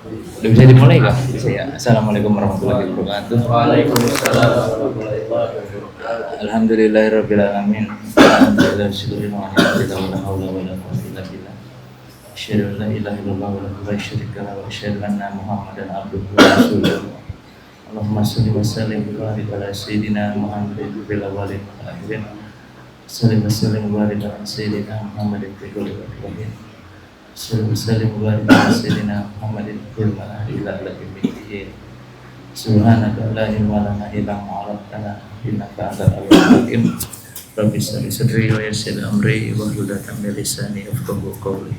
Udah bisa dimulai kah? Bisa ya. Assalamualaikum warahmatullahi wabarakatuh. Waalaikumsalam warahmatullahi wabarakatuh. Alhamdulillahirabbil alamin. Alhamdulillah syukurin wa ni'matillah wa la haula wa la quwwata illa billah. Asyhadu an la ilaha illallah wa la syarika lahu wa asyhadu anna Muhammadan abduhu wa rasuluh. Allahumma shalli wa sallim wa barik ala sayyidina Muhammadin fil awwalin wal akhirin. Salli wa sallim wa barik ala sayyidina Muhammadin fil kulli waqtin. Sallallahu alaihi wa ala sayyidina Muhammadin fil ma'ali ila al-mitin. Subhanaka la ilma lana illa ma 'allamtana innaka antal alimul hakim. Rabbi shrah li sadri wa yassir li amri wahlul 'uqdatam min lisani yafqahu qawli.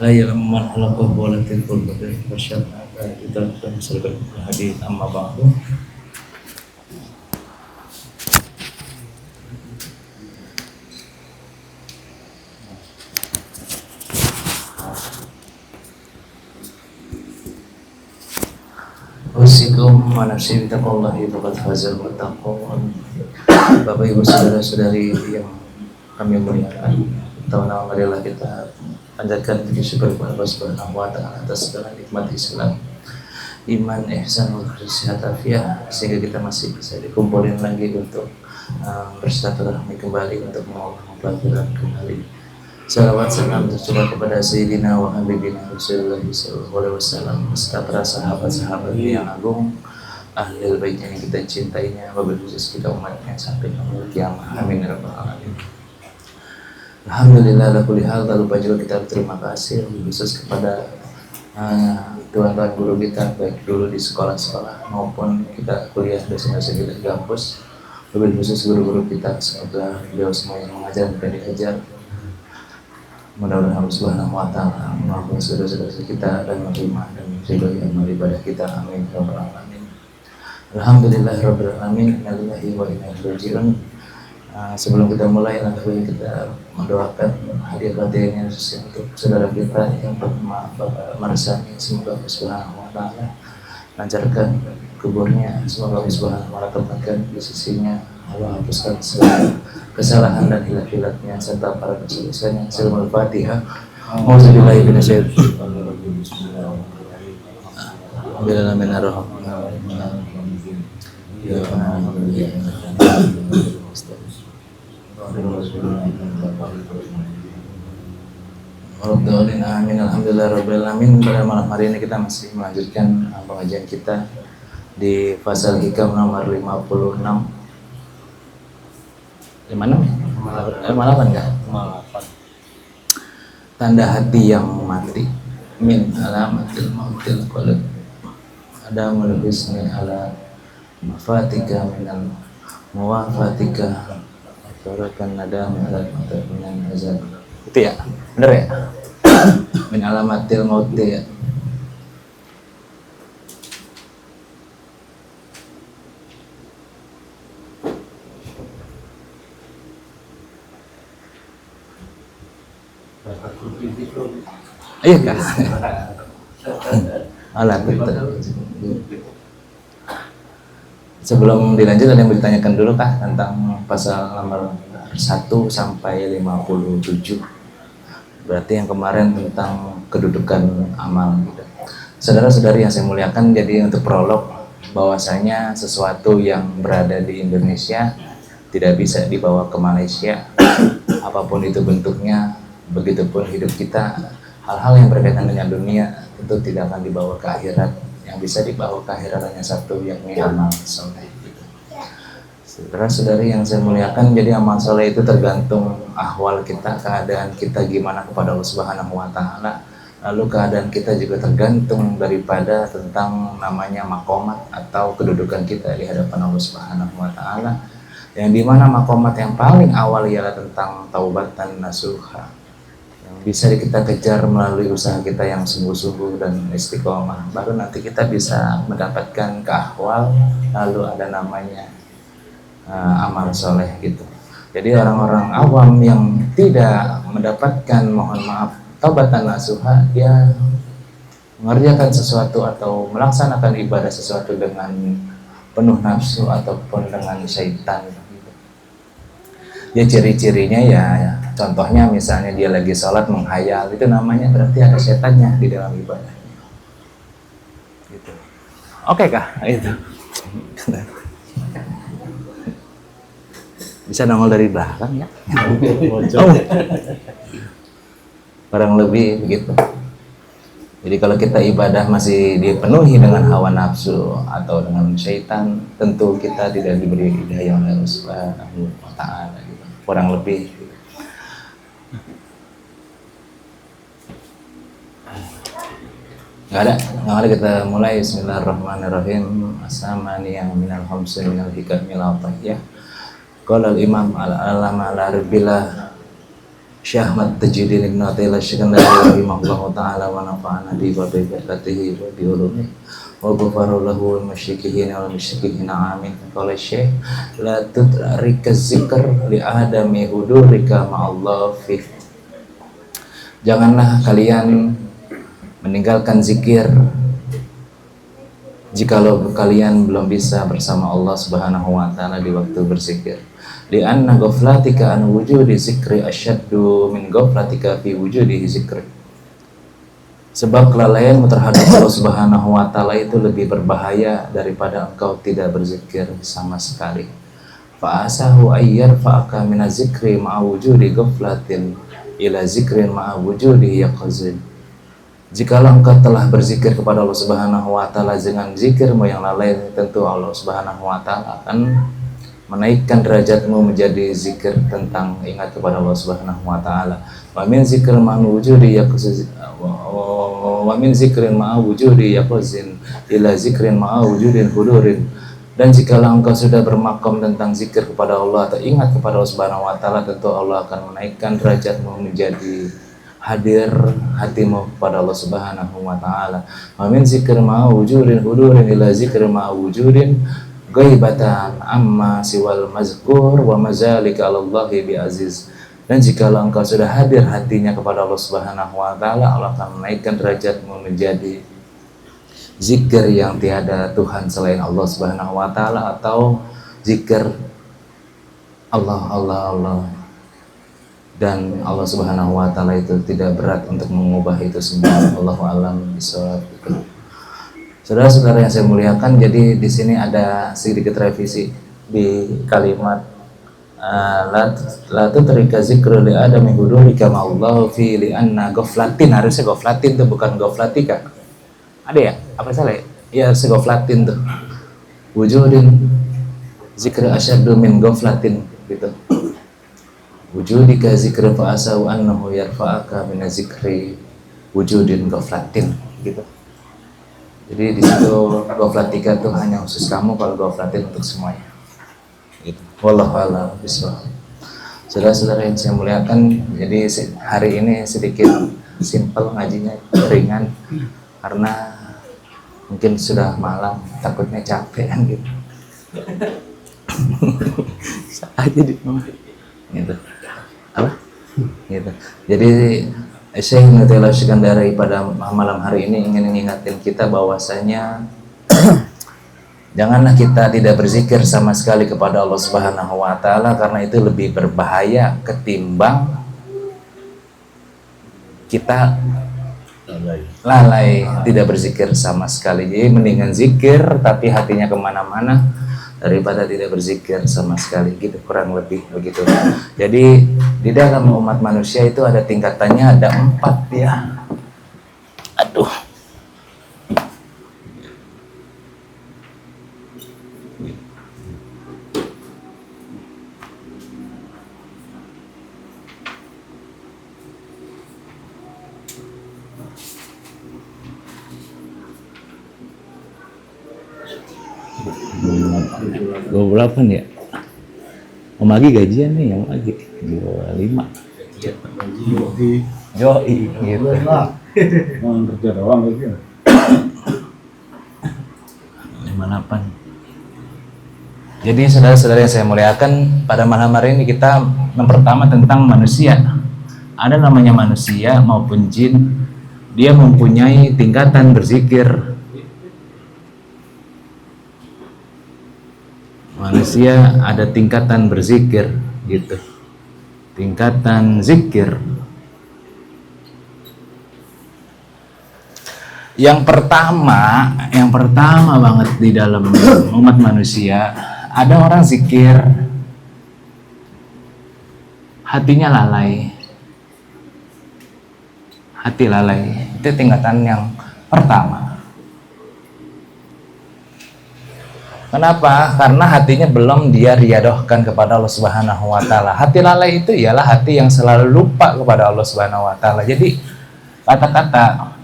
La ya'lamu man khalaqa wa la yudhillu wa syaraka kita sallallahu hadis amma ba'du. Usikum wa nafsi bitaqwallahi faqad fazal muttaqun. Bapak Ibu saudara-saudari yang kami muliakan, tahun marilah kita panjatkan puji syukur kepada Allah Subhanahu wa taala atas segala nikmat Islam, iman, ihsan, kesehatan, afiat, sehingga kita masih bisa dikumpulin lagi untuk bersilaturahmi kembali, untuk mau pelajaran kembali. Salawat salam tercurah kepada Sayyidina wa Habibina Rasulullah sallallahu alaihi wasallam, beserta para sahabat-sahabat yang agung, ahli baiknya yang kita cintainya, wabil khusus kita umatnya sampai yaumil kiamah. Amin ya rabbal alamin. Alhamdulillah ala kulli hal. Tak lupa juga kita berterima kasih khusus kepada tuan-tuan guru kita, baik dulu di sekolah-sekolah maupun kita kuliah dosen-dosen kita di kampus. Wabil khusus guru-guru kita, semoga beliau semua yang mengajar dan diajar, mudah-mudahan Allah Subhanahu wa taala mengampuni saudara-saudara kita dan menerima dan meridhoi amal ibadah kita. Amin ya rabbal alamin. Alhamdulillahirabbil alamin. Inna lillahi wa inna ilaihi raji'un. Sebelum kita mulai, alhamdulillah kita mendoakan hadiah-hadiahnya untuk saudara kita yang bernama Bapak Marsani. Semoga Allah Subhanahu wa taala lancarkan kuburnya, semoga Allah Subhanahu wa taala tempatkan di sisinya, Allah hapuskan segala kesalahan dan hilaf-hilafnya serta para kesalahannya. Selamat Fatihah. Auzubillahi minasyaitonir Amin. Alhamdulillahirrahmanirrahim. Pada malam hari ini kita masih melanjutkan pengajian kita di Fasal Hikam nomor 56. 56 enggak? 58. Tanda hati yang mati min alamatil mautil qalb. Ada melubisni ala mafatika minal muwafatika farakan nadam ala minan azab. Itu ya? Benar ya? Min alamatil maut ya. Iya kah? Alah betul. Sebelum dilanjut, ada yang ditanyakan dulu kah tentang pasal nomor 1 sampai 57. Berarti yang kemarin tentang kedudukan amal gitu. Saudara-saudari yang saya muliakan, jadi untuk prolog bahwasanya sesuatu yang berada di Indonesia tidak bisa dibawa ke Malaysia, apapun itu bentuknya. Begitupun hidup kita, hal-hal yang berkaitan dengan dunia tentu tidak akan dibawa ke akhirat. Yang bisa dibawa ke akhirat hanya satu, yakni amal soleh. Saudara-saudari yang saya muliakan, jadi amal soleh itu tergantung ahwal kita, keadaan kita gimana kepada Allah Subhanahu wa taala. Lalu keadaan kita juga tergantung daripada tentang namanya makomat atau kedudukan kita di hadapan Allah Subhanahu wa taala. Yang dimana makomat yang paling awal ialah tentang taubatan nasuha, bisa kita kejar melalui usaha kita yang sungguh-sungguh dan istiqomah. Baru nanti kita bisa mendapatkan ke ahwal, lalu ada namanya amal soleh gitu. Jadi orang-orang awam yang tidak mendapatkan, mohon maaf, taubatan nasuha, dia mengerjakan sesuatu atau melaksanakan ibadah sesuatu dengan penuh nafsu ataupun dengan syaitan. Ya ciri-cirinya ya contohnya misalnya dia lagi sholat menghayal, itu namanya berarti ada setannya di dalam ibadahnya. Gitu. Oke kah? Itu. Bisa nongol dari belakang ya? Oh. Barang lebih begitu. Jadi kalau kita ibadah masih dipenuhi dengan hawa nafsu atau dengan syaitan, tentu kita tidak diberi hidayah oleh Allah Subhanahu wa Ta'ala. Gitu. Kurang lebih. Nggak ada kita mulai. Bismillahirrahmanirrahim. As-samaniyah minal khamsi minal hikamil atahiyah. Qala al-imam al-alama al-arabillah Syekh Ahmad Tajuddin Ibnu Athaillah Syekandari rahimahullahu ta'ala wa nafa'ana bi barakatihi wa bi ulumihi wa ghafara lahu wal musyrikihin wal musyrikihin amin. Qala Syekh la tudrika zikr li adami hudurika ma'allah fi. Janganlah kalian meninggalkan zikir jikalau kalian belum bisa bersama Allah Subhanahu wa taala di waktu berzikir. Li anna ghaflatika an wujudi zikri asyaddu min ghaflatika fi wujudi zikri. Sebab kelalaianmu terhadap Allah Subhanahu wa taala itu lebih berbahaya daripada engkau tidak berzikir sama sekali. Fa asahu ayyar fa'aka min zikri ma'a wujudi ghaflatin ila zikrin ma'a wujudi yaqzin. Jikalau engkau telah berzikir kepada Allah Subhanahu wa taala dengan zikirmu yang lalai, tentu Allah Subhanahu wa taala akan menaikkan derajatmu menjadi zikir tentang ingat kepada Allah Subhanahu wa taala. Wa min zikrin ma'a wujudi yaqzin wa min zikrin ma'a wujudi yaqzin ila zikrin ma'a wujudin hudurin. Dan jikalau engkau sudah bermakom tentang zikir kepada Allah atau ingat kepada Allah Subhanahu wa taala, tentu Allah akan menaikkan derajatmu menjadi hadir hatimu kepada Allah Subhanahu wa taala. Wa min zikr ma'a wujudin hudurin ila zikr ma'a wujudin ghaibatan amma siwal mazkur wa mazalika 'alallahi bi aziz. Dan jikalau engkau sudah hadir hatinya kepada Allah Subhanahu wa taala, Allah akan menaikkan derajatmu menjadi zikir yang tiada Tuhan selain Allah Subhanahu wa taala, atau zikir Allah. Dan Allah Subhanahu wa taala itu tidak berat untuk mengubah itu semua. Allahu a'lam bishawab. Saudara-saudara yang saya muliakan, jadi di sini ada sedikit revisi di kalimat la tutrika zikru li adami hudurika ma'allahu fi li anna ghaflatin. Harusnya ghaflatin tuh, bukan ghaflatika. Ada ya? Apa salah ya? Ya harusnya ghaflatin tuh. Wujudin zikru asyaddu min ghaflatin gitu. Wujudika zikru fa'asau annahu yarfa'aka min zikri wujudin ghaflatin gitu. Jadi di situ ghaflatika tuh hanya khusus kamu, kalau ghaflatin untuk semuanya. Gitu. Wallahu a'lam bishawab. Saudara-saudara yang saya muliakan, jadi hari ini sedikit simpel ngajinya, ringan, karena mungkin sudah malam, takutnya capek kan gitu. Aja di rumah. Gitu. Apa? Gitu. Jadi Syekh Ibnu Athaillah Syekandari pada malam hari ini ingin mengingatkan kita bahwasanya janganlah kita tidak berzikir sama sekali kepada Allah Subhanahu wa taala, karena itu lebih berbahaya ketimbang kita lalai tidak berzikir sama sekali. Jadi mendingan zikir tapi hatinya kemana-mana daripada tidak berzikir sama sekali, gitu, kurang lebih begitu. Jadi di dalam umat manusia itu ada tingkatannya, ada 4 ya. Aduh. Dua berapa nih ya? Om Agi gajian nih, yang lagi 25. Yoi gitu. Mau kerja doang gitu. 58. Jadi saudara-saudara yang saya muliakan, pada malam hari ini kita yang pertama tentang manusia. Ada namanya manusia maupun jin, dia mempunyai tingkatan berzikir. Manusia ada tingkatan berzikir gitu. Tingkatan zikir. Yang pertama banget di dalam umat manusia, ada orang zikir, hatinya lalai. Hati lalai, itu tingkatan yang pertama. Kenapa? Karena hatinya belum dia riadohkan kepada Allah Subhanahu wa taala. Hati lalai itu ialah hati yang selalu lupa kepada Allah Subhanahu wa taala. Jadi kata-kata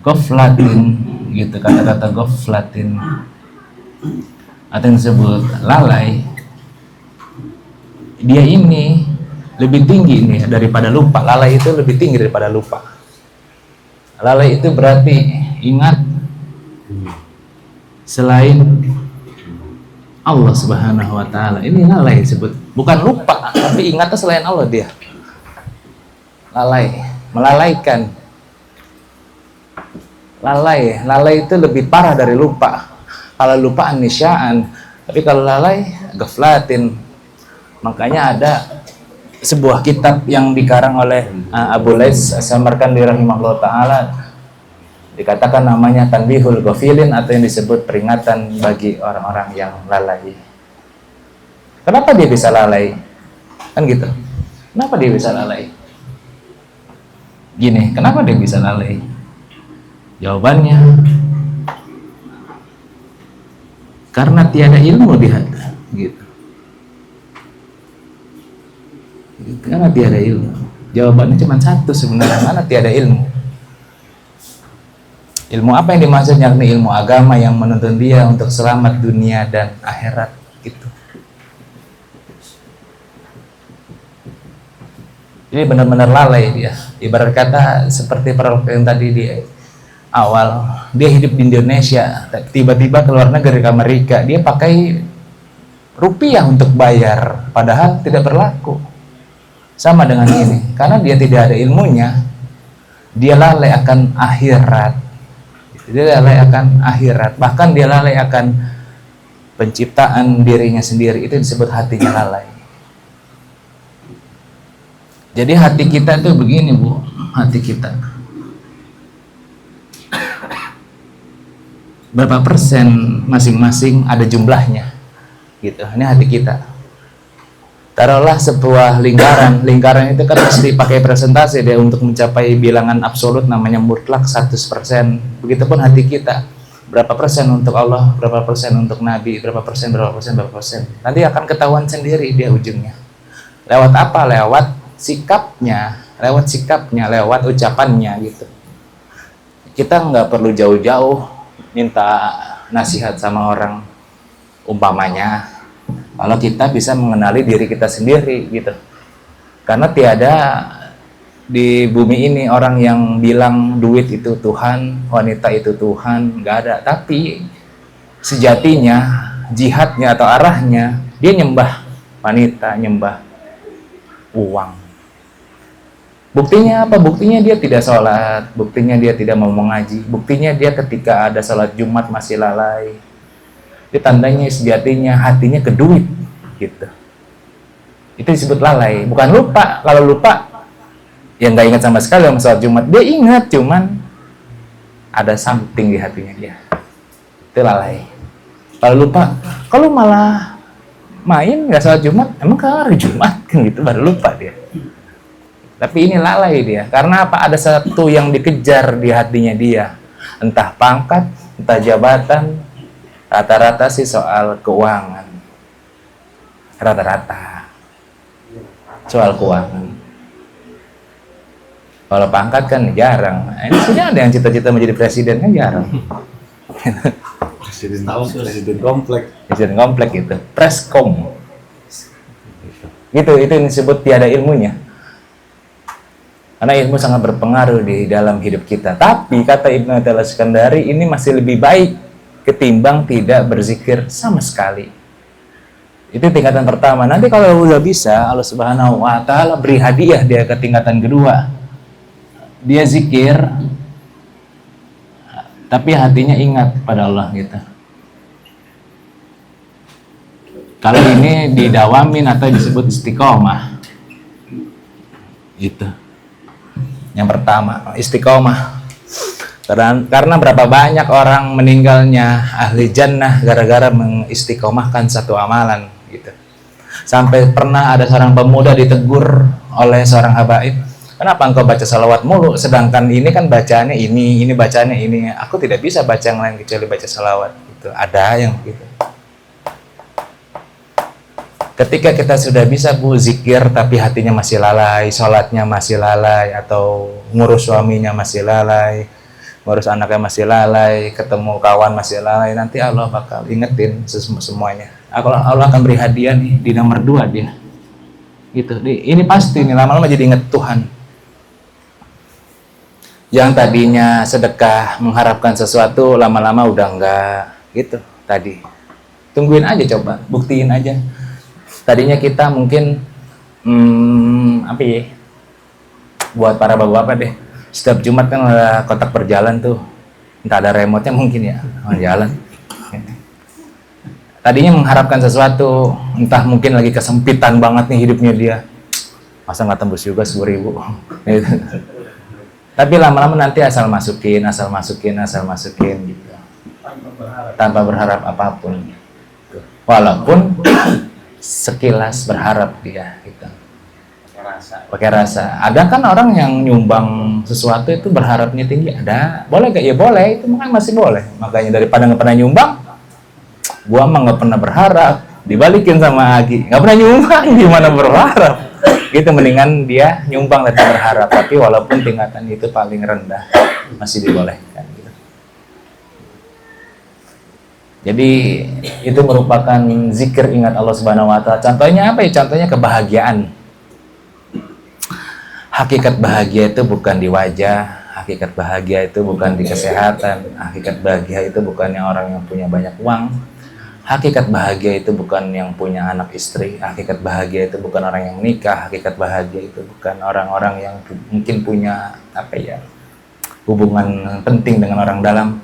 goflatin gitu, kata-kata goflatin atau yang disebut lalai, dia ini lebih tinggi nih daripada lupa. Lalai itu lebih tinggi daripada lupa. Lalai itu berarti ingat selain Allah Subhanahu wa taala. Ini lalai disebut. Bukan lupa, tapi ingatnya selain Allah dia. Lalai, melalaikan. Lalai itu lebih parah dari lupa. Kalau lupa nisyaan, tapi kalau lalai gaflatin. Makanya ada sebuah kitab yang dikarang oleh Abu Lais As-Samarkandi rahimahullah taala, dikatakan namanya Tanbihul Ghafilin, atau yang disebut peringatan bagi orang-orang yang lalai. Kenapa dia bisa lalai? Kan gitu. Kenapa dia bisa lalai? Gini, kenapa dia bisa lalai? Jawabannya karena tiada ilmu di hati, gitu. Karena tiada ilmu. Jawabannya cuma satu sebenarnya, karena tiada ilmu. Ilmu apa yang dimaksud? Yakni ilmu agama yang menuntun dia untuk selamat dunia dan akhirat, gitu. Jadi benar-benar lalai dia. Ibarat kata seperti yang tadi di awal, dia hidup di Indonesia, tiba-tiba ke luar negeri ke Amerika, dia pakai rupiah untuk bayar, padahal tidak berlaku. Sama dengan ini, karena dia tidak ada ilmunya, dia lalai akan akhirat. Dia lalai akan akhirat, bahkan dia lalai akan penciptaan dirinya sendiri. Itu disebut hatinya lalai. Jadi hati kita tuh begini, Bu, hati kita. Berapa persen masing-masing ada jumlahnya, gitu. Ini hati kita. Taruhlah sebuah lingkaran itu kan mesti pakai presentasi dia untuk mencapai bilangan absolut, namanya mutlak 100%. Begitupun hati kita, berapa persen untuk Allah, berapa persen untuk Nabi, berapa persen. Nanti akan ketahuan sendiri dia ujungnya. Lewat apa? Lewat sikapnya, lewat ucapannya, gitu. Kita nggak perlu jauh-jauh minta nasihat sama orang, umpamanya kalau kita bisa mengenali diri kita sendiri, gitu. Karena tiada di bumi ini orang yang bilang duit itu Tuhan, wanita itu Tuhan, nggak ada. Tapi sejatinya, jihadnya atau arahnya, dia nyembah wanita, nyembah uang. Buktinya apa? Buktinya dia tidak sholat, buktinya dia tidak mau mengaji, buktinya dia ketika ada sholat Jumat masih lalai. Itu tandanya sejatinya hatinya ke duit, gitu. Itu disebut lalai, bukan lupa. Kalau lupa, ya nggak ingat sama sekali sama sholat Jumat. Dia ingat, cuman ada something di hatinya dia. Itu lalai. Kalau lupa, kalau malah main nggak sholat Jumat, emang kalau hari Jumat kan gitu, baru lupa dia. Tapi ini lalai dia, karena apa? Ada satu yang dikejar di hatinya dia, entah pangkat, entah jabatan. Rata-rata sih soal keuangan, rata-rata soal keuangan. Kalau pangkat kan jarang. Ini sudah ada yang cita-cita menjadi presiden, kan jarang. Presiden komplek. Presiden komplek gitu, preskom. Gitu, itu yang disebut tiada ilmunya. Karena ilmu sangat berpengaruh di dalam hidup kita. Tapi kata Ibnu Athaillah Iskandari, ini masih lebih baik ketimbang tidak berzikir sama sekali. Itu tingkatan pertama. Nanti kalau udah bisa, Allah Subhanahu wa taala beri hadiah dia ke tingkatan kedua. Dia zikir tapi hatinya ingat pada Allah, gitu. Kalau ini didawamin atau disebut istiqomah. Gitu. Yang pertama, istiqomah. Karena berapa banyak orang meninggalnya ahli jannah gara-gara mengistiqomahkan satu amalan gitu. Sampai pernah ada seorang pemuda ditegur oleh seorang habaib, kenapa engkau baca salawat mulu, sedangkan ini kan bacaannya ini bacaannya ini. Aku tidak bisa baca yang lain kecuali baca salawat. Gitu. Ada yang gitu. Ketika kita sudah bisa zikir tapi hatinya masih lalai, sholatnya masih lalai, atau ngurus suaminya masih lalai, ngurus anaknya masih lalai, ketemu kawan masih lalai, nanti Allah bakal ingetin semuanya. Allah akan beri hadiah nih di nomor 2 dia. Gitu. Ini pasti nih lama-lama jadi inget Tuhan. Yang tadinya sedekah mengharapkan sesuatu, lama-lama udah enggak gitu tadi. Tungguin aja, coba buktiin aja. Tadinya kita mungkin apa ya? Buat para bapak-bapak deh. Setiap Jumat kan ada kotak berjalan tuh. Entah ada remote-nya mungkin ya, jalan. Tadinya mengharapkan sesuatu, entah mungkin lagi kesempitan banget nih hidupnya dia. Masa nggak tembus juga 10.000. Gitu. Tapi lama-lama nanti asal masukin gitu. Tanpa berharap apapun. Walaupun sekilas berharap dia gitu. Pakai rasa. Ada kan orang yang nyumbang sesuatu itu berharapnya tinggi. Ada. Boleh gak? Ya boleh. Itu mungkin masih boleh. Makanya daripada nggak pernah nyumbang, gua mah nggak pernah berharap, dibalikin sama Agi, nggak pernah nyumbang, gimana berharap? Gitu, mendingan dia nyumbang dan berharap, tapi walaupun tingkatan itu paling rendah masih dibolehkan. Gitu. Jadi itu merupakan zikir ingat Allah Subhanahu Wa Taala. Contohnya apa ya? Contohnya kebahagiaan. Hakikat bahagia itu bukan di wajah, hakikat bahagia itu bukan di kesehatan, hakikat bahagia itu bukannya orang yang punya banyak uang. Hakikat bahagia itu bukan yang punya anak istri, hakikat bahagia itu bukan orang yang nikah, hakikat bahagia itu bukan orang-orang yang mungkin punya hubungan penting dengan orang dalam.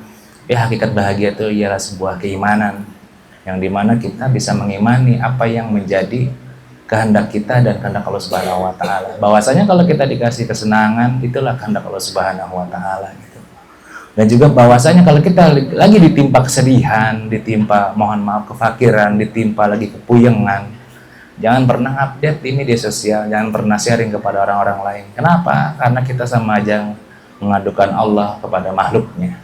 Hakikat bahagia itu ialah sebuah keimanan yang dimana kita bisa mengimani apa yang menjadi kehendak kita dan kehendak Allah Subhanahu Wa Taala. Bahwasanya kalau kita dikasih kesenangan, itulah kehendak Allah Subhanahu Wa Taala. Dan juga bahwasanya kalau kita lagi ditimpa kesedihan, ditimpa mohon maaf kefakiran, ditimpa lagi kepuyengan, jangan pernah update di media sosial, jangan pernah sharing kepada orang-orang lain. Kenapa? Karena kita sama aja mengadukan Allah kepada makhluknya.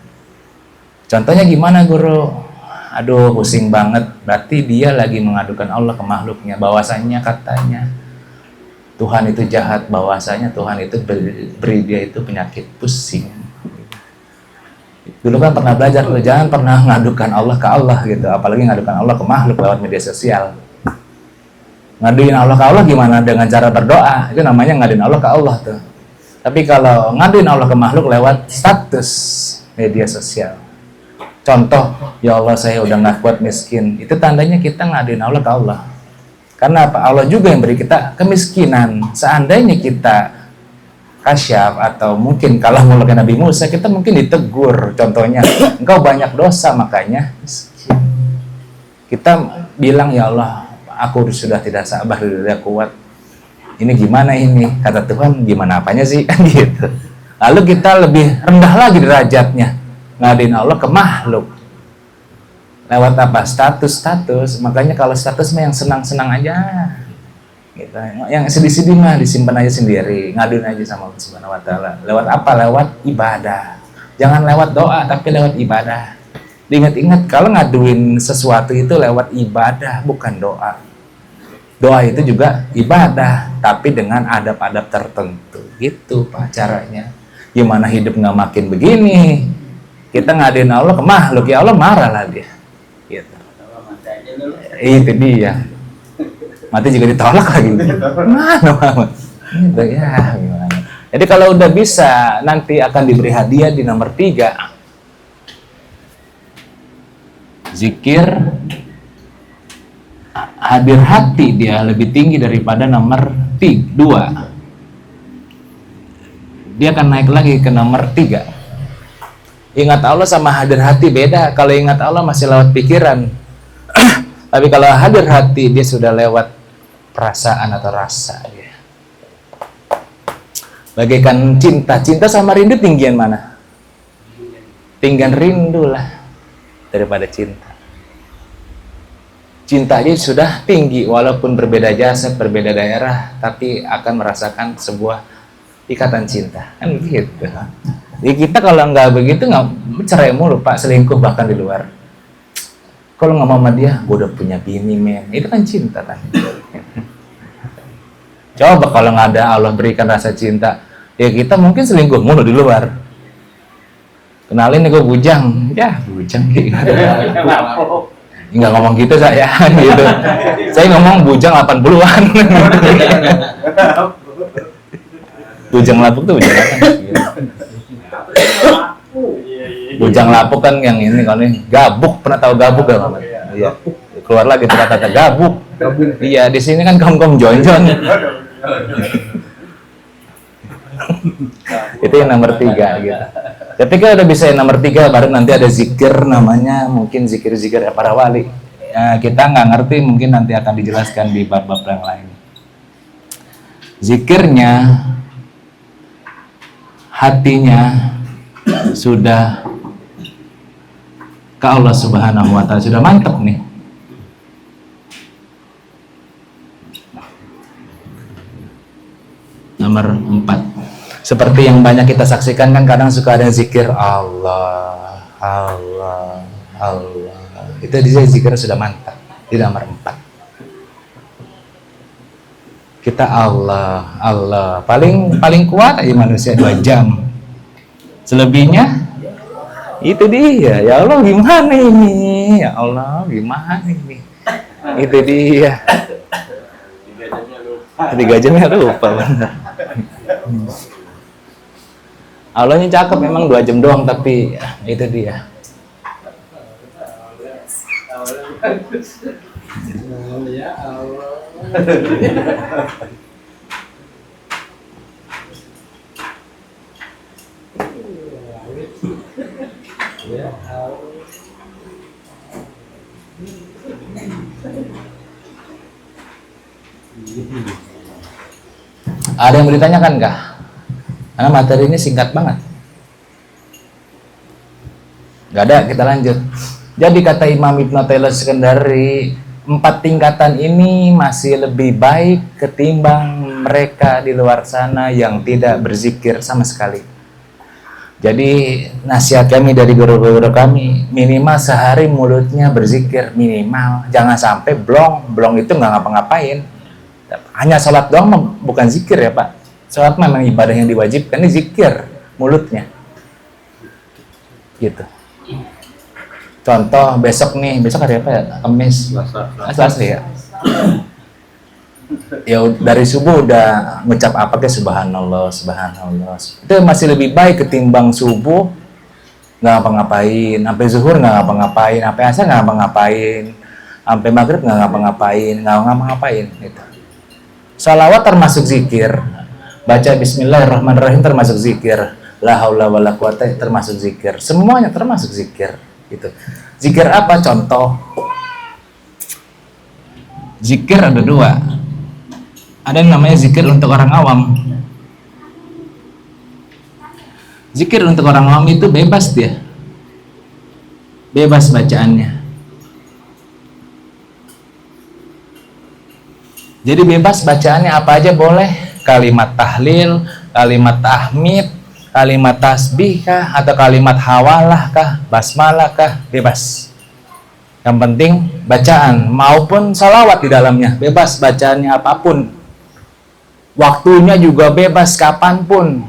Contohnya gimana guru? Aduh pusing banget, berarti dia lagi mengadukan Allah ke makhluknya. Bahwasanya katanya Tuhan itu jahat, bahwasanya Tuhan itu beri dia itu penyakit pusing. Dulu kan pernah belajar tuh, jangan pernah ngadukan Allah ke Allah gitu, apalagi ngadukan Allah ke makhluk lewat media sosial. Ngaduin Allah ke Allah gimana? Dengan cara berdoa, itu namanya ngaduin Allah ke Allah tuh. Tapi kalau ngaduin Allah ke makhluk lewat status media sosial, contoh, ya Allah saya udah nggak kuat miskin, itu tandanya kita ngaduin Allah ke Allah. Karena apa? Allah juga yang beri kita kemiskinan. Seandainya kita kasyaf atau mungkin kalah mulutnya Nabi Musa, kita mungkin ditegur, contohnya engkau banyak dosa makanya miskin. Kita bilang, ya Allah aku sudah tidak sabar, tidak kuat, ini gimana ini? Kata Tuhan, gimana apanya sih? Gitu. Lalu kita lebih rendah lagi derajatnya, ngadain Allah ke makhluk lewat apa? Status. Makanya kalau status mah yang senang-senang aja gitu. Yang sedih-sedih mah disimpan aja sendiri, ngaduin aja sama Allah Subhanahu Wa Taala. Lewat apa? Lewat ibadah. Jangan lewat doa, tapi lewat ibadah. Diingat-ingat kalau ngaduin sesuatu itu lewat ibadah, bukan doa. Doa itu juga ibadah, tapi dengan adab-adab tertentu. Gitu Pak caranya. Gimana hidup nggak makin begini? Kita ngaduin Allah ke makhluk, ya Allah marah lah dia. Gitu. Itu dia. Mati juga ditolak lagi. Mana? Gitu ya, gimana? Jadi kalau udah bisa, nanti akan diberi hadiah di nomor 3. Zikir hadir hati dia lebih tinggi daripada nomor 2. Dia akan naik lagi ke nomor 3. Ingat Allah sama hadir hati beda. Kalau ingat Allah masih lewat pikiran. Tapi kalau hadir hati dia sudah lewat perasaan atau rasa dia. Bagaikan cinta sama rindu tinggian mana? tinggal rindu lah daripada cinta. Cinta aja sudah tinggi, walaupun berbeda jasa, berbeda daerah, tapi akan merasakan sebuah ikatan cinta, kan begitu. Jadi kita kalau nggak begitu, nggak cerai mulu Pak, selingkuh bahkan di luar. Kalau nggak mau sama dia, gue udah punya bini men, itu kan cinta kan. Coba kalau nggak ada Allah berikan rasa cinta, ya kita mungkin selingkuh mulu di luar. Kenalin nih gue bujang, ya bujang gitu. Nggak ngomong gitu saya, gitu. Saya ngomong bujang 80-an. Bujang lapuk tuh bujang apa? Bujang lapuk kan yang ini kalau ini gabuk, pernah tahu gabuk gak Mas? Iya. Keluar lagi kata-kata gabuk. Iya, di sini kan kaum jonjon. Itu yang nomor 3 gitu. Ketika udah bisa yang nomor 3, baru nanti ada zikir namanya, mungkin zikir-zikir para wali. Ya, kita nggak ngerti, mungkin nanti akan dijelaskan di bab-bab yang lain. Zikirnya, hatinya sudah ke Allah Subhanahu wa Ta'ala, sudah mantap nih. Nomor 4. Seperti yang banyak kita saksikan kan, kadang suka ada zikir Allah, Allah, Allah. Itu dia zikir sudah mantap. Di nomor 4. Kita Allah, Allah. Paling kuat aja manusia 2 jam. Selebihnya itu dia. Ya Allah gimana ini? Ya Allah gimana ini? Itu dia. 3 jamnya lupa benar. Allahnya cakep memang 2 jam doang, tapi ya, itu dia. Ya Allah. Ya Allah. Ada yang mau ditanyakan kah? Karena materi ini singkat banget. Gak ada, kita lanjut. Jadi kata Imam Ibn Athaillah Iskandari, 4 tingkatan ini masih lebih baik ketimbang mereka di luar sana yang tidak berzikir sama sekali. Jadi nasihat kami dari guru-guru kami, minimal sehari mulutnya berzikir, minimal. Jangan sampai blong itu nggak ngapa-ngapain. Hanya sholat doang bukan zikir ya Pak. Sholat memang ibadah yang diwajibkan, ini zikir mulutnya. Gitu. Contoh besok hari apa ya? Kamis. Selasa ya. Ya dari subuh udah ngucap apa ke subhanallah, subhanallah. Itu masih lebih baik ketimbang subuh nggak ngapa-ngapain, sampai zuhur nggak ngapa-ngapain, sampai asar nggak ngapa-ngapain, sampai maghrib nggak ngapa-ngapain, gitu. Salawat termasuk zikir, baca bismillahirrahmanirrahim termasuk zikir, la haula wala quwata termasuk zikir, semuanya termasuk zikir gitu. Zikir apa? Contoh zikir ada 2. Ada yang namanya zikir untuk orang awam. Zikir untuk orang awam itu bebas dia, bebas bacaannya. Jadi bebas bacaannya apa aja boleh, kalimat tahlil, kalimat tahmid, kalimat tasbih kah, atau kalimat hawalah kah, basmalah kah, bebas. Yang penting bacaan maupun salawat di dalamnya, bebas bacaannya apapun. Waktunya juga bebas kapanpun,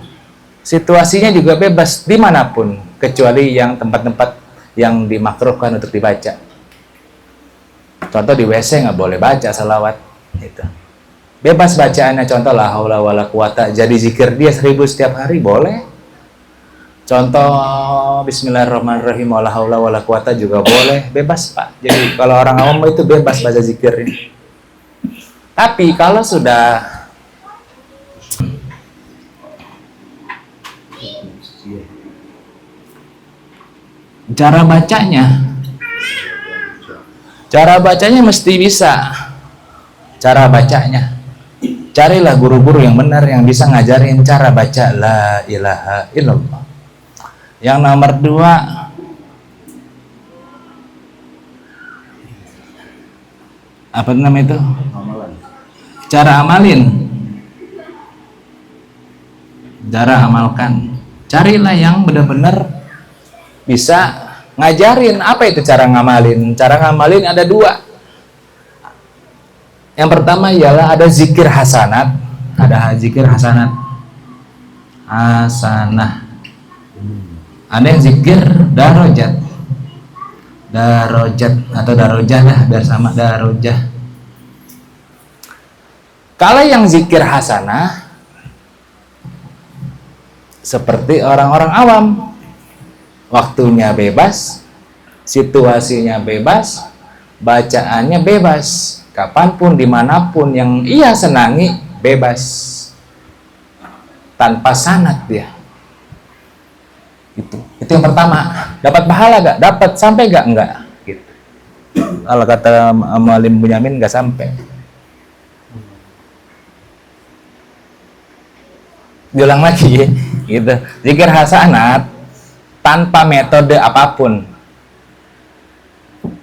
situasinya juga bebas dimanapun, kecuali yang tempat-tempat yang dimakruhkan untuk dibaca. Contoh di WC nggak boleh baca salawat. Itu bebas bacaannya, contoh la haula wala quwata jadi zikir dia 1000 setiap hari boleh. Contoh bismillahirrahmanirrahim la haula wala quwata juga boleh, bebas Pak. Jadi kalau orang awam itu bebas baca zikirnya. Tapi kalau sudah cara bacanya mesti bisa. Cara bacanya, carilah guru-guru yang benar yang bisa ngajarin cara baca la ilaha illallah. Yang nomor 2, Apa namanya itu? Amalan. Cara amalin. Cara amalkan. Carilah yang benar-benar bisa ngajarin. Apa itu cara ngamalin? Cara ngamalin ada dua. Yang pertama ialah ada zikir hasanat. Ada zikir hasanat. Hasanah. Ada yang zikir darajat. Darajat atau darajah lah, biar sama darajah. Kalau yang zikir hasanah seperti orang-orang awam, waktunya bebas, situasinya bebas, bacaannya bebas, kapanpun, dimanapun yang ia senangi, bebas, tanpa sanad dia. Itu yang pertama. Dapat pahala gak? Dapat. Sampai gak? Enggak. Gitu. Kalau kata Mualim Bunyamin gak sampai. Diulang lagi, gitu. Zikir hasanat tanpa metode apapun.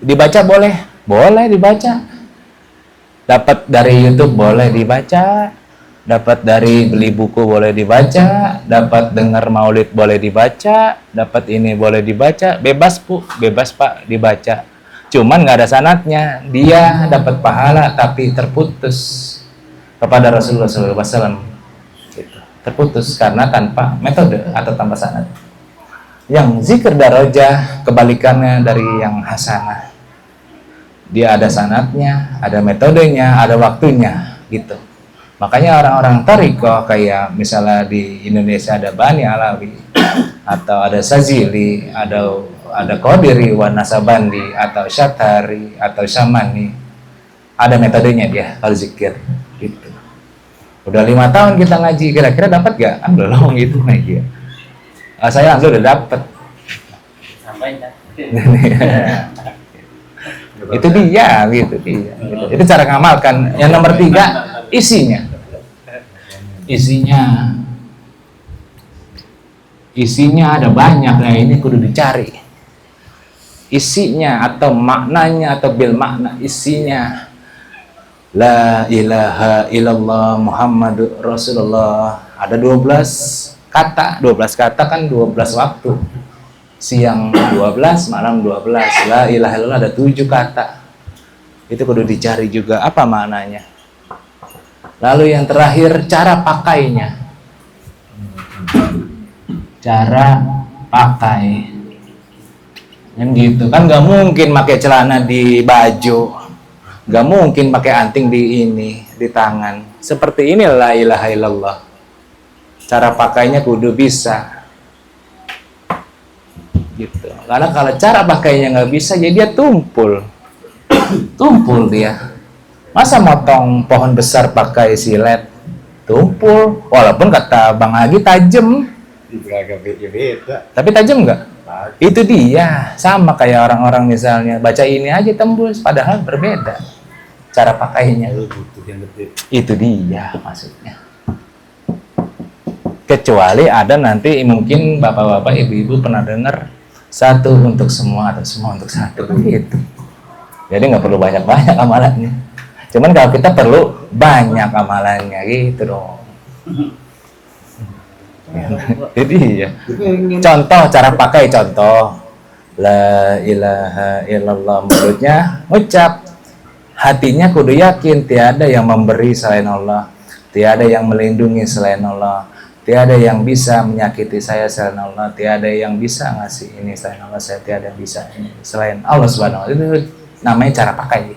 Dibaca boleh? Boleh dibaca. Dapat dari YouTube boleh dibaca. Dapat dari beli buku boleh dibaca, dapat dengar maulid boleh dibaca, dapat ini boleh dibaca, bebas Bu, bebas Pak dibaca. Cuman nggak ada sanadnya, dia dapat pahala tapi terputus kepada Rasulullah SAW. Gitu. Terputus karena tanpa metode atau tanpa sanad. Yang zikir darajah kebalikannya dari yang hasanah. Dia ada sanadnya, ada metodenya, ada waktunya, gitu. Makanya orang-orang tarikoh kayak misalnya di Indonesia ada Bani Alawi atau ada Sazili, ada Qadiri, Wanasabandi atau Syatari atau Syamani, ada metodenya dia kalau zikir gitu. Udah 5 tahun kita ngaji, kira-kira dapat gak? Belum gitu ngaji. Saya langsung udah dapat. Sampai Itu dia gitu. Itu cara ngamalkan. Yang nomor 3, isinya ada banyak. Nah ini kudu dicari isinya atau maknanya atau bil makna isinya. La ilaha illallah Muhammadur Rasulullah. Ada 12 kata. 12 kata kan 12 waktu. Siang 12, malam 12. La ilaha illallah ada 7 kata. Itu kudu dicari juga apa maknanya. Lalu yang terakhir, cara pakainya. Cara pakai. Kan gitu. Kan gak mungkin pakai celana di baju. Gak mungkin pakai anting di ini, di tangan. Seperti ini la ilaha illallah. Cara pakainya kudu bisa. Gitu. Karena kalau cara pakainya gak bisa, ya dia tumpul. Tumpul dia. Masa motong pohon besar pakai silet? Tumpul. Walaupun kata Bang Agi tajam. Tapi tajam nggak? Itu dia. Sama kayak orang-orang misalnya baca ini aja tembus. Padahal berbeda cara pakainya. Itu dia maksudnya. Kecuali ada nanti mungkin bapak-bapak, ibu-ibu pernah dengar satu untuk semua atau semua untuk satu gitu. Jadi nggak perlu banyak-banyak amalannya. Cuman kalau kita perlu banyak amalannya gitu dong. Jadi ya. Contoh cara pakai, contoh la ilaha illallah, mulutnya ngucap, hatinya kudu yakin tiada yang memberi selain Allah, tiada yang melindungi selain Allah, tiada yang bisa menyakiti saya selain Allah, tiada yang bisa ngasih ini selain Allah, saya tiada yang bisa ini selain Allah Subhanahu wa ta'ala. Itu namanya cara pakai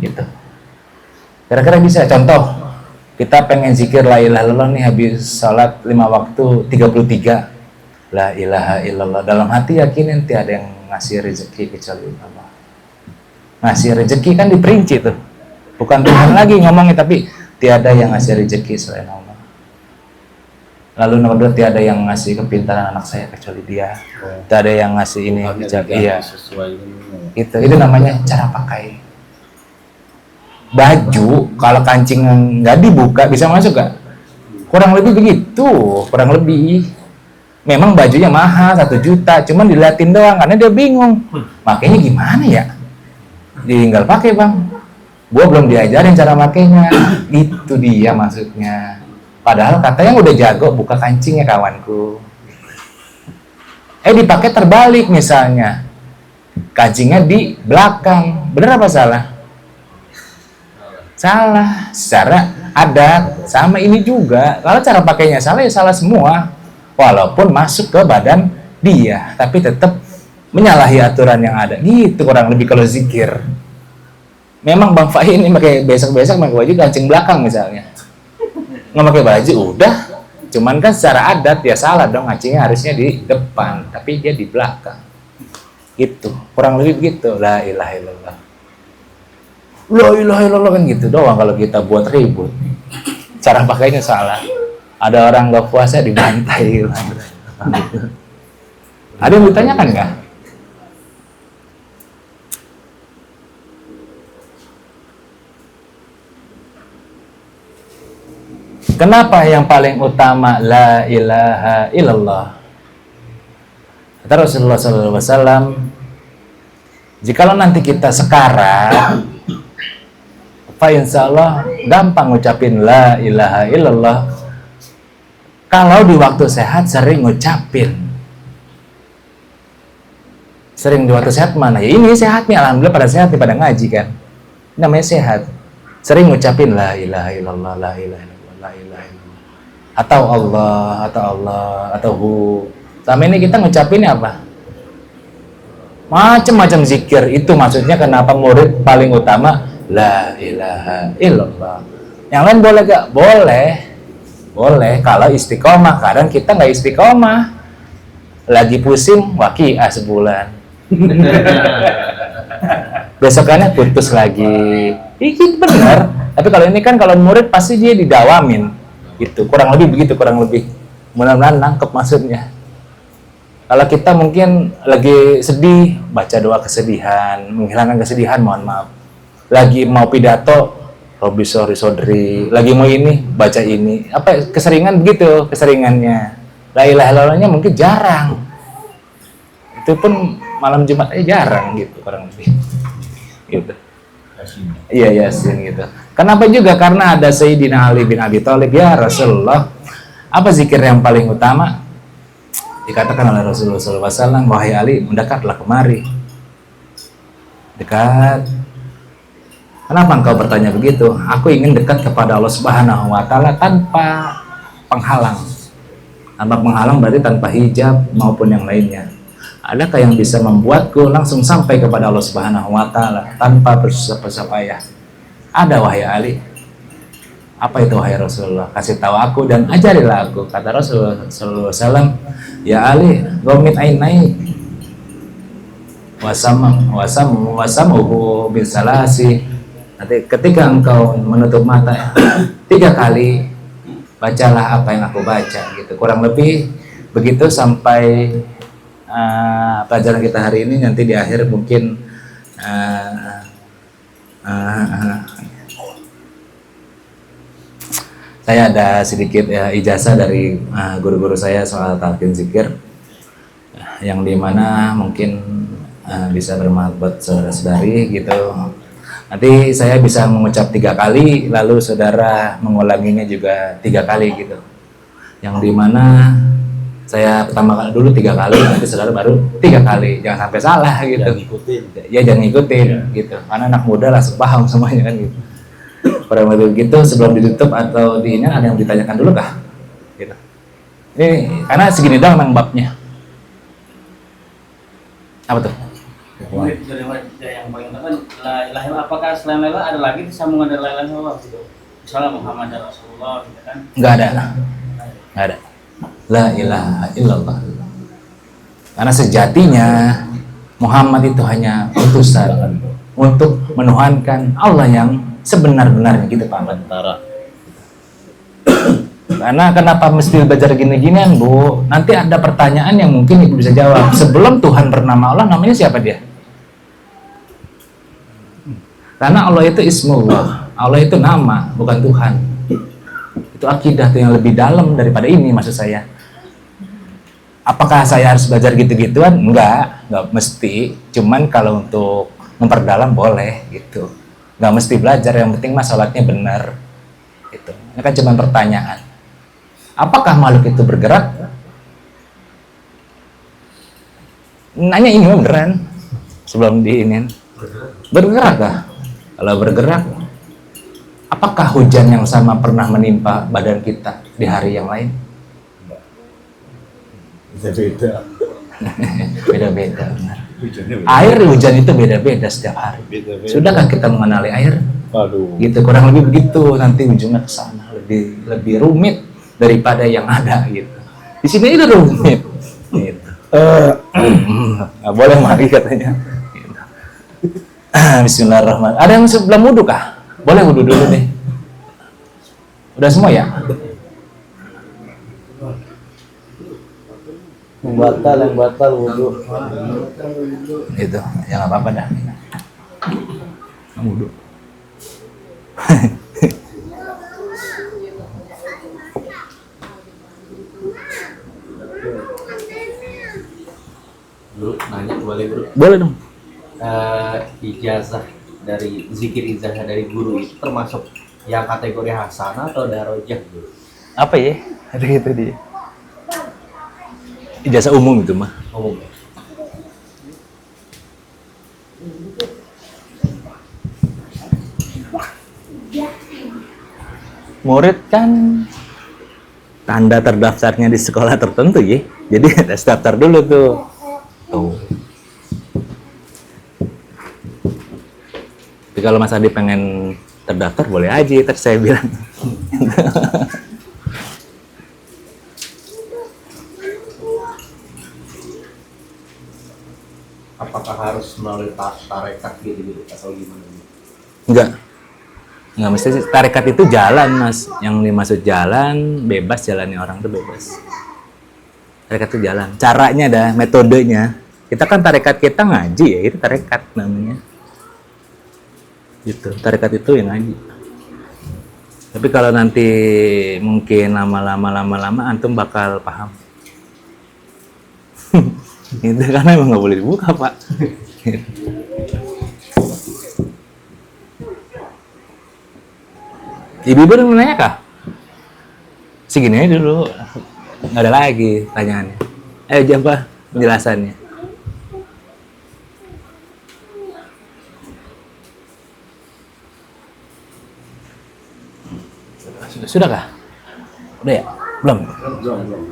gitu. Kira-kira bisa. Contoh, kita pengen zikir la ilaha illallah nih habis salat 5 waktu 33. La ilaha illallah. Dalam hati yakinin tiada yang ngasih rezeki kecuali Allah. Ngasih rezeki kan diperinci tuh. Bukan Tuhan lagi ngomongnya, tapi tiada yang ngasih rezeki selain Allah. Lalu nomor 2, tiada yang ngasih kepintaran anak saya kecuali dia. Tiada yang ngasih ini kecuali iya. Itu namanya cara pakai. Baju kalau kancing nggak dibuka bisa masuk gak? Kurang lebih begitu, kurang lebih. Memang bajunya mahal 1 juta, cuman diliatin doang karena dia bingung. Makanya gimana ya? Tinggal pakai Bang. Gua belum diajarin cara makainya. Itu dia maksudnya. Padahal katanya udah jago buka kancingnya kawanku. Dipakai terbalik misalnya. Kancingnya di belakang. Bener apa salah? Salah. Secara adat sama ini juga. Kalau cara pakainya salah ya salah semua. Walaupun masuk ke badan dia, tapi tetap menyalahi aturan yang ada. Gitu kurang lebih kalau zikir. Memang Bang Fahim ini pakai besok-besok pakai baju kancing belakang misalnya. Nggak pakai baju udah. Cuman kan secara adat ya salah dong, kancingnya harusnya di depan, tapi dia di belakang. Gitu. Kurang lebih begitu. La ilaha illallah. La ilaha illallah kan gitu doang kalau kita buat ribut. Cara pakainya salah. Ada orang nggak puasa dibantai. Ada yang ditanyakan nggak? Kenapa yang paling utama la ilaha illallah? Kata Rasulullah SAW, jikalau nanti kita sekarat, fa insya Allah gampang ngucapin la ilaha illallah. Kalau di waktu sehat sering ngucapin. Sering di waktu sehat mana? Ya ini sehat nih, alhamdulillah pada sehat nih, pada ngaji kan. Namanya sehat. Sering ngucapin la ilaha illallah, la ilaha illallah. La ilaha illallah. Atau Allah, atau hu. Selama ini kita ngucapinnya apa? Macam-macam zikir. Itu maksudnya kenapa murid paling utama la ilaha illallah. Yang lain boleh gak? Boleh. Boleh kalau istiqomah. Kadang kita nggak istiqomah. Lagi pusing, waqiah sebulan. Besokannya putus lagi. Ini benar. Tapi kalau ini kan kalau murid pasti dia didawamin gitu, kurang lebih begitu, kurang lebih. Mudah-mudahan nangkep maksudnya. Kalau kita mungkin lagi sedih, baca doa kesedihan, menghilangkan kesedihan, mohon maaf. Lagi mau pidato, Robbi sorry sodri, lagi mau ini, baca ini. Apa keseringan begitu, keseringannya. La ilaha illallahnya mungkin jarang. Itu pun malam Jumat aja jarang gitu, kurang lebih. Gitu. Iya Yasin gitu. Kenapa juga? Karena ada Sayyidina Ali bin Abi Thalib, ya Rasulullah, apa zikir yang paling utama? Dikatakan oleh Rasulullah SAW, wahai Ali, mendekatlah kemari. Dekat. Kenapa engkau bertanya begitu? Aku ingin dekat kepada Allah Subhanahu Wa Taala tanpa penghalang. Tanpa penghalang berarti tanpa hijab maupun yang lainnya. Adakah yang bisa membuatku langsung sampai kepada Allah Subhanahu Wa Taala tanpa bersusah payah? Ada wahai Ali. Apa itu wahai Rasulullah? Kasih tahu aku dan ajarilah aku. Kata Rasulullah SAW, ya Ali, gomit ainai wasamuhu bin salasi. Nanti ketika engkau menutup mata 3 kali, bacalah apa yang aku baca gitu. Kurang lebih begitu sampai pelajaran kita hari ini. Nanti di akhir mungkin saya ada sedikit ijazah dari guru-guru saya soal talqin zikir, yang dimana mungkin bisa bermanfaat buat saudara-saudari gitu. Nanti saya bisa mengucap 3 kali, lalu saudara mengulanginya juga 3 kali gitu. Yang dimana saya pertama kali dulu 3 kali, nanti saudara baru 3 kali. Jangan sampai salah gitu. Jangan ngikutin. Ya jangan ngikutin gitu. Karena anak muda langsung paham semuanya kan gitu. Kurang lebih begitu. Sebelum ditutup atau di ini ada yang ditanyakan dulu kah? Gitu. Ini karena segini doang memang babnya. Apa tuh? Yang paling utama la ilaha illallah. Apakah selain la ilaha ada lagi sambungan dari la ilaha illallah gitu? Misalnya Muhammad Rasulullah gitu kan? Nggak ada. Nggak ada. La ilaha illallah. Karena sejatinya Muhammad itu hanya utusan untuk menuhankan Allah yang sebenar-benarnya gitu Pak Bantara. Karena kenapa mesti belajar gini-ginian Bu? Nanti ada pertanyaan yang mungkin Ibu bisa jawab. Sebelum Tuhan bernama Allah, namanya siapa dia? Karena Allah itu ismullah. Allah itu nama, bukan Tuhan. Itu akidah tuh yang lebih dalam daripada ini maksud saya. Apakah saya harus belajar gitu-gituan? Enggak mesti. Cuman kalau untuk memperdalam boleh gitu. Nggak mesti belajar, yang penting mah sholatnya benar. Itu. Ini kan cuma pertanyaan. Apakah makhluk itu bergerak? Nanya ini mah beneran sebelum diinin. Bergerak kah? Kalau bergerak, apakah hujan yang sama pernah menimpa badan kita di hari yang lain? Beda-beda. Beda-beda. Benar. Hujannya beda. Air hujan itu beda-beda setiap hari. Beda-beda. Sudahkah kita mengenali air? Aduh. Gitu, kurang lebih begitu. Nanti ujungnya ke sana lebih rumit daripada yang ada gitu. Di sini itu rumit. Gitu. Nggak boleh mari katanya. Gitu. Bismillahirrahmanirrahim. Ada yang sebelum wudhu kah? Boleh wudhu dulu deh. Udah semua ya? yang batal wudhu. Itu, ya nggak apa-apa dah. Wudhu. Bro, nanya boleh bro. Boleh dong. Ijazah dari zikir ijazah dari guru itu termasuk yang kategori hasanah atau darajah bro? Apa ya? Ada itu dia. Ijazah umum itu mah. Umum. Murid kan tanda terdaftarnya di sekolah tertentu ya. Jadi harus daftar dulu tuh. Tuh. Tapi kalau Mas Adi pengen terdaftar boleh aja, terus saya bilang. Apakah harus melalui tarekat gitu atau gimana? Enggak mesti sih. Tarekat itu jalan, Mas. Yang dimaksud jalan, bebas jalannya orang tuh bebas. Tarekat itu jalan. Caranya dah, metodenya. Kita kan tarekat kita ngaji ya, itu tarekat namanya. Gitu. Tarekat itu yang ngaji. Tapi kalau nanti mungkin lama-lama antum bakal paham. Itu karena emang nggak boleh dibuka, Pak. Ibu-ibu udah menanya kah? Segini aja dulu, nggak ada lagi tanyaannya. Ayo jawab penjelasannya. Sudah kah? Udah ya? Belum? Belum.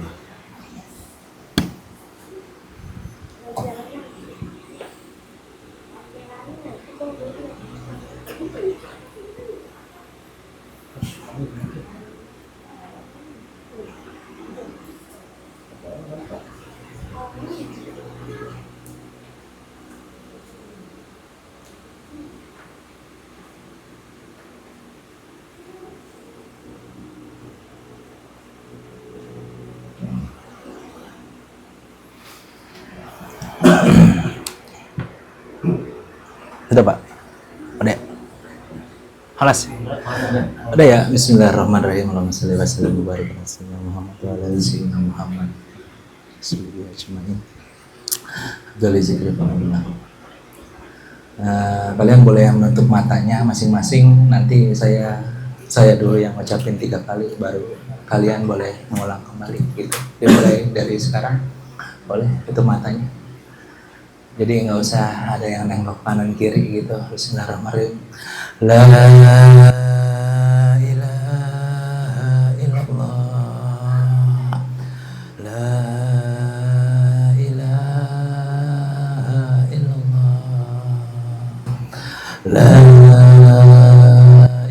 Sudah Pak? Udah ya? Halas? Udah ya? Bismillahirrahmanirrahim. Allahumma shalli wa sallim wa barik ala sayyidina Muhammad wa ala sayyidina Muhammad. Bismillah ajmain. Dari zikir Alhamdulillah. Kalian boleh menutup matanya masing-masing. Nanti saya dulu yang ngucapin 3 kali, baru kalian boleh mengulang kembali gitu. Dimulai dari sekarang. Boleh tutup matanya. Jadi nggak usah ada yang nengok kanan kiri gitu. Bismillahirrahmanirrahim. La ilaha illallah. La ilaha illallah. La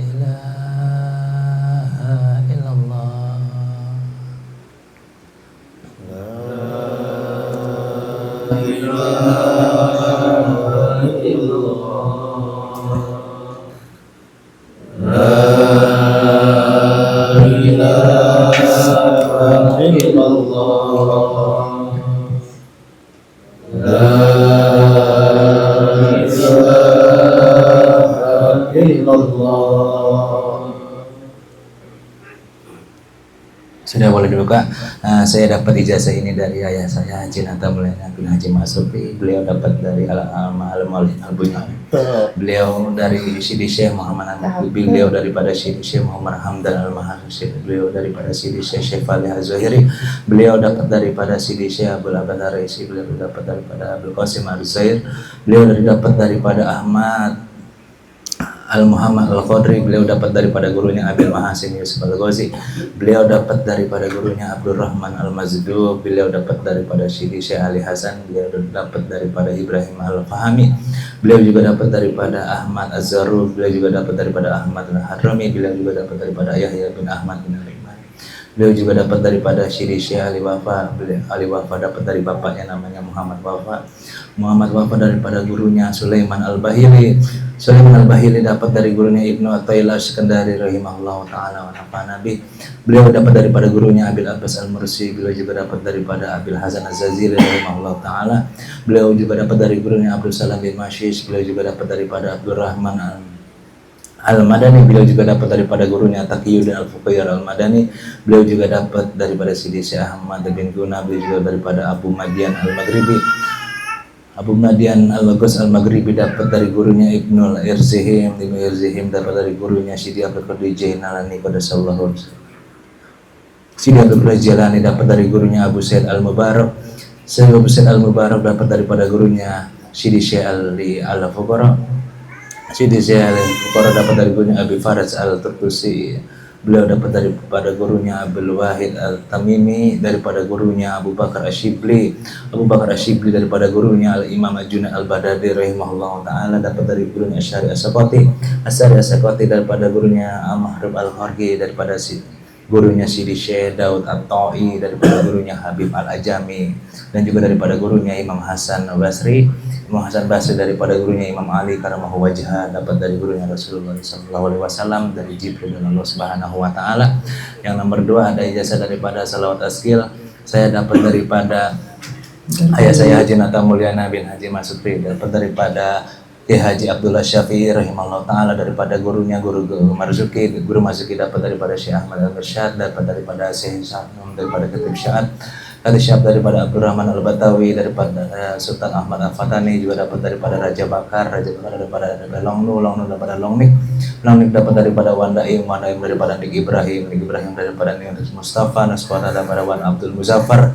ilaha illallah. Sudah boleh dibuka. Saya dapat ijazah ini dari ayah saya Haji Nata Mulyana bin Haji Masufi. Beliau dapat dari Al-Maulid Al-Bunyani. Beliau dari Sidi Syekh Muhammad Al-Muqbil. Beliau daripada Sidi Syekh Muhammad Hamdan Al-Maharisi. Beliau daripada Sidi Syekh Fali Az-Zuhairi. Beliau dapat daripada Sidi Syekh Abdul Abad Ar-Raisi. Beliau dapat daripada Abdul Qasim Al-Zair. Beliau dapat daripada Ahmad Al-Muhammad Al-Qadri. Beliau dapat daripada gurunya Abil Mahasin Yusuf Al-Ghazi. Beliau dapat daripada gurunya Abdul Rahman Al-Mazdub. Beliau dapat daripada Sidi Syekh Ali Hasan. Beliau dapat daripada Ibrahim Al-Fahami. Beliau juga dapat daripada Ahmad Az-Zarruf. Beliau juga dapat daripada Ahmad Al-Hadrami. Beliau juga dapat daripada Yahya bin Ahmad bin Al-Iman. Beliau juga dapat daripada Sidi Syekh Ali Wafa. Ali Wafa dapat dari bapaknya namanya Muhammad Wafa. Muhammad Wafa daripada gurunya Sulaiman Al-Bahili. Sulaiman Al-Bahili dapat dari gurunya Ibnu Athaillah Iskandari rahimahullah ta'ala wa nafa'ana bih. Beliau dapat daripada gurunya Abil Abbas Al-Mursi. Beliau juga dapat daripada Abil Hasan Az-Zazili rahimahullah ta'ala. Beliau juga dapat dari gurunya Abdul Salam bin Mashish. Beliau juga dapat daripada Abdul Rahman Al-Madani. Beliau juga dapat daripada gurunya Taqiyuddin Al-Fuqayyar Al-Madani. Beliau juga dapat daripada Sidi Syekh Ahmad bin Guna. Beliau juga daripada Abu Madian Al-Maghribi. Abu Madian Al-Bagus Al-Maghribi dapat dari gurunya Ibnul Irzihim. Ibnu Irzihim dapat dari gurunya Sidi Abdul Qadir Jainalani qaddasallahu. Sidi Abdul Qadir Jailani dapat dari gurunya Abu Said Al-Mubarak. Syekh Abu Said Al-Mubarak dapat daripada gurunya Sidi Syekh Ali Al-Fuqara. Sidi Syekh Al-Fuqara dapat dari gurunya Abi Faraj Al-Turtusi. Beliau dapat daripada gurunya Abdul Wahid Al-Tamimi, daripada gurunya Abu Bakar Asyibli. Abu Bakar Asyibli daripada gurunya Al-Imam Al-Junad Al-Badadi rahimahullah ta'ala, dapat dari gurunya Asy'ari As-Saqati. Asy'ari As-Saqati daripada gurunya Al-Mahrib Al-Kharqi, daripada gurunya Sidi Syekh Daud At-Ta'i, daripada gurunya Habib Al-Ajami, dan juga daripada gurunya Imam Hasan Basri. Imam Hasan Basri daripada gurunya Imam Ali karamahu wajha, dapat dari gurunya Rasulullah SAW, dari Jibril dan Allah Subhanahu wa taala. Yang nomor 2 ada ijazah daripada Salawat Askil. Saya dapat daripada ayah saya Haji Nata Mulyana bin Haji Masufi, dapat daripada Haji Abdullah Syafi'i rahimahullah ta'ala, daripada gurunya Guru Marzuki. Guru Marzuki dapat daripada Syekh Ahmad Al-Mursyad, dapat daripada Syekh Sa'num, daripada Ketib Sya'ad Syab, daripada Abdul Rahman Al-Batawi, daripada Sultan Ahmad Al-Fatani, juga dapat daripada Raja Bakar daripada Longnu daripada Longnik dapat daripada Wandaim daripada Nik Ibrahim daripada Nik Mustafa Naswara, daripada Wan Abdul Muzaffar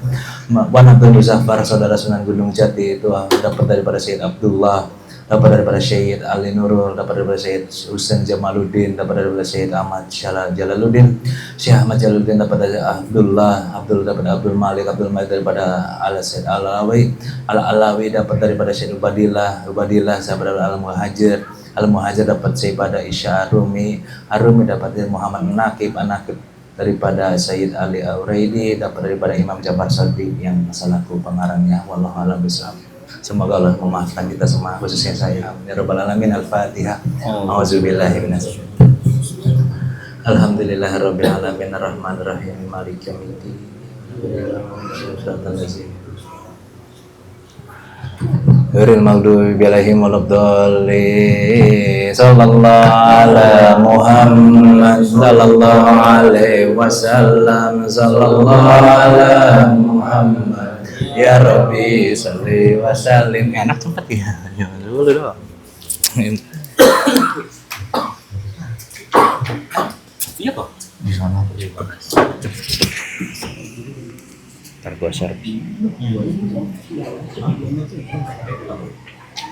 saudara Sunan Gunung Jati, itu dapat daripada Syed Abdullah, dapat daripada Syed Ali Nurul, dapat daripada Syed Husain Jamaluddin, dapat daripada Syed Ahmad Jalaluddin, Syekh Ahmad Jalaluddin, dapat dari daripada Abdul Malik daripada Al-Syed Al-Alawi, dapat daripada Syed Ubadillah, sahabat Al-Muhajir dapat Sayyidah Isya Arumi dapat dari Muhammad An-Naqib daripada Sayyid Ali Auraidi, dapat daripada Imam Jafar Shadiq yang masalahku pengarangnya. Wallahu a'lam bishawab. Semoga Allah memaafkan kita semua, khususnya saya. Ya Rabbal Alamin. Al-Fatihah. A'udzubillahi minasyaitonir rajim. Alhamdulillahirabbil alamin arrahmanir rahim maliki yaumiddin. Ghairil maghdubi alaihim waladdallin. Sallallahu ala Muhammad sallallahu alaihi wasallam. Sallallahu ala Muhammad. Ya Rabbi salli wa sallim. Enak cepet ya. Jangan dulu dong. Iya kok. Di sana. Ntar gua share.